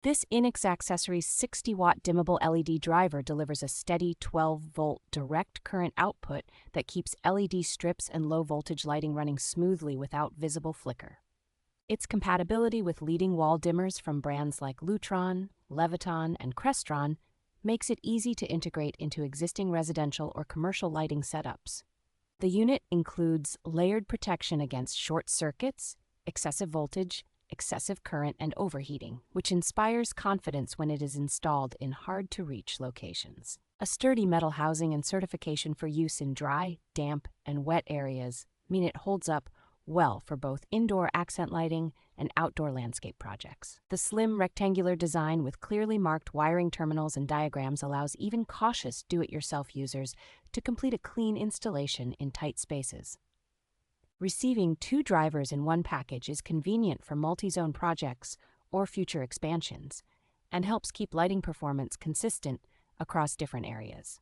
This Inexaccessories 60W Dimmable LED driver delivers a steady 12-volt direct current output that keeps LED strips and low-voltage lighting running smoothly without visible flicker. Its compatibility with leading wall dimmers from brands like Lutron, Leviton, and Crestron makes it easy to integrate into existing residential or commercial lighting setups. The unit includes layered protection against short circuits, excessive voltage, excessive current, and overheating, which inspires confidence when it is installed in hard-to-reach locations. A sturdy metal housing and certification for use in dry, damp, and wet areas mean it holds up well for both indoor accent lighting and outdoor landscape projects. The slim rectangular design with clearly marked wiring terminals and diagrams allows even cautious do-it-yourself users to complete a clean installation in tight spaces. Receiving 2 drivers in one package is convenient for multi-zone projects or future expansions, and helps keep lighting performance consistent across different areas.